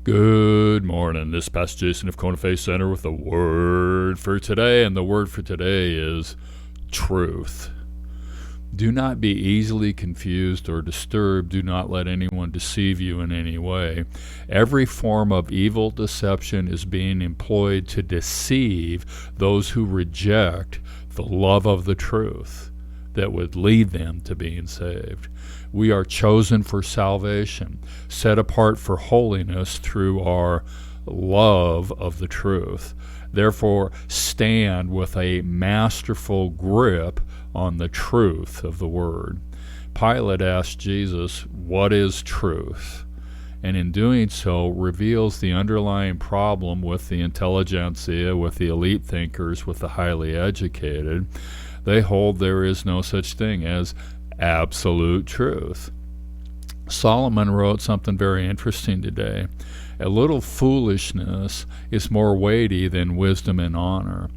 Good morning. This is Pastor Jason of Kona Faith Center with the word for today, and the word for today is truth. Do not be easily confused or disturbed. Do not let anyone deceive you in any way. Every form of evil deception is being employed to deceive those who reject the love of the truth that would lead them to being saved. We are chosen for salvation, set apart for holiness through our love of the truth. Therefore, stand with a masterful grip on the truth of the word. Pilate asked Jesus, "What is truth?" And in doing so, reveals the underlying problem with the intelligentsia, with the elite thinkers, with the highly educated. They hold there is no such thing as absolute truth. Solomon wrote something very interesting today. A little foolishness is more weighty than wisdom and honor.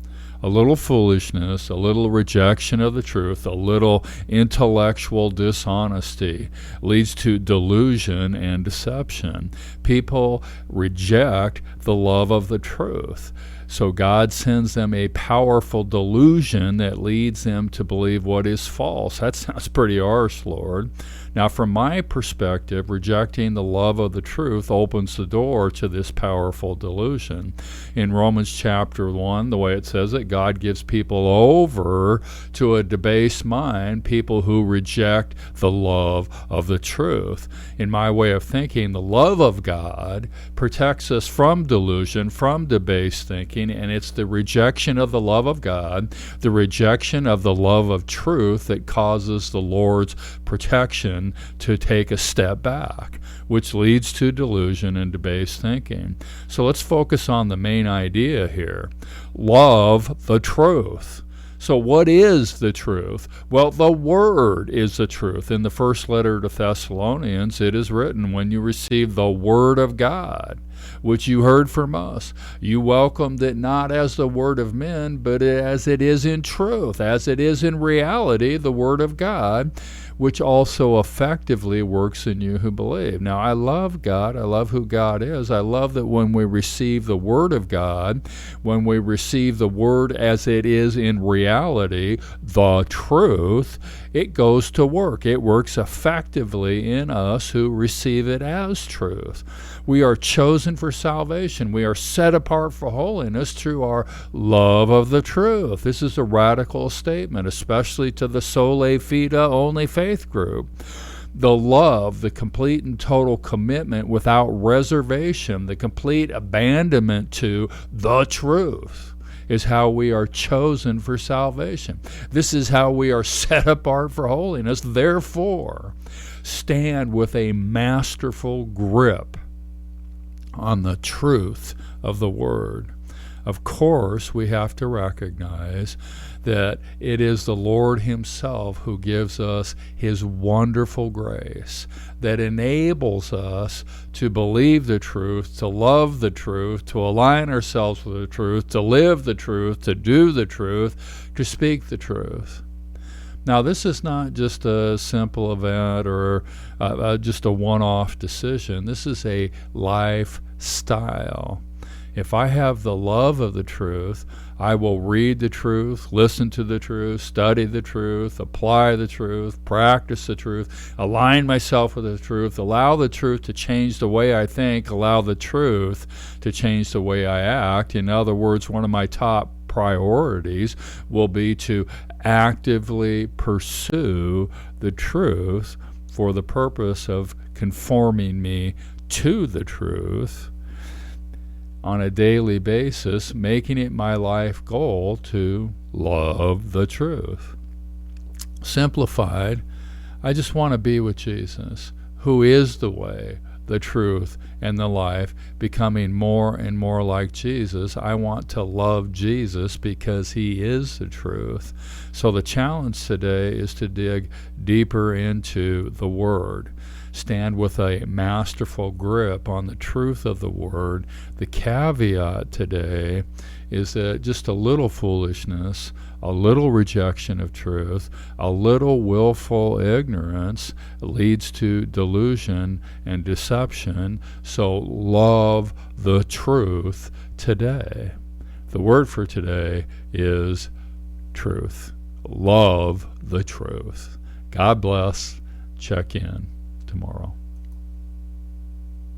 A little foolishness, a little rejection of the truth, a little intellectual dishonesty leads to delusion and deception. People reject the love of the truth. So God sends them a powerful delusion that leads them to believe what is false. That sounds pretty harsh, Lord. Now, from my perspective, rejecting the love of the truth opens the door to this powerful delusion. In Romans chapter 1, the way it says it, God gives people over to a debased mind, people who reject the love of the truth. In my way of thinking, the love of God protects us from delusion, from debased thinking, and it's the rejection of the love of God, the rejection of the love of truth that causes the Lord's protection to take a step back, which leads to delusion and debased thinking. So let's focus on the main idea here. Love the truth. So what is the truth? Well, the Word is the truth. In the first letter to Thessalonians, it is written, when you receive the Word of God, which you heard from us, you welcomed it not as the word of men, but as it is in truth, as it is in reality, the Word of God, which also effectively works in you who believe. Now, I love God. I love who God is. I love that when we receive the Word of God, when we receive the Word as it is in reality, the truth, it goes to work. It works effectively in us who receive it as truth. We are chosen for salvation. We are set apart for holiness through our love of the truth. This is a radical statement, especially to the Sola Fide only faith group. The love, the complete and total commitment without reservation, the complete abandonment to the truth is how we are chosen for salvation. This is how we are set apart for holiness. Therefore, stand with a masterful grip on the truth of the Word. Of course, we have to recognize that it is the Lord Himself who gives us His wonderful grace that enables us to believe the truth, to love the truth, to align ourselves with the truth, to live the truth, to do the truth, to speak the truth. Now, this is not just a simple event or just a one-off decision. This is a lifestyle. If I have the love of the truth, I will read the truth, listen to the truth, study the truth, apply the truth, practice the truth, align myself with the truth, allow the truth to change the way I think, allow the truth to change the way I act. In other words, one of my top priorities will be to actively pursue the truth for the purpose of conforming me to the truth on a daily basis, making it my life goal to love the truth. Simplified, I just want to be with Jesus, who is the way, the truth, and the life, becoming more and more like Jesus. I want to love Jesus because He is the truth. So the challenge today is to dig deeper into the Word. stand with a masterful grip on the truth of the word. The caveat today is that just a little foolishness, a little rejection of truth, a little willful ignorance leads to delusion and deception. So love the truth today. The word for today is truth. Love the truth. God bless. Check in tomorrow.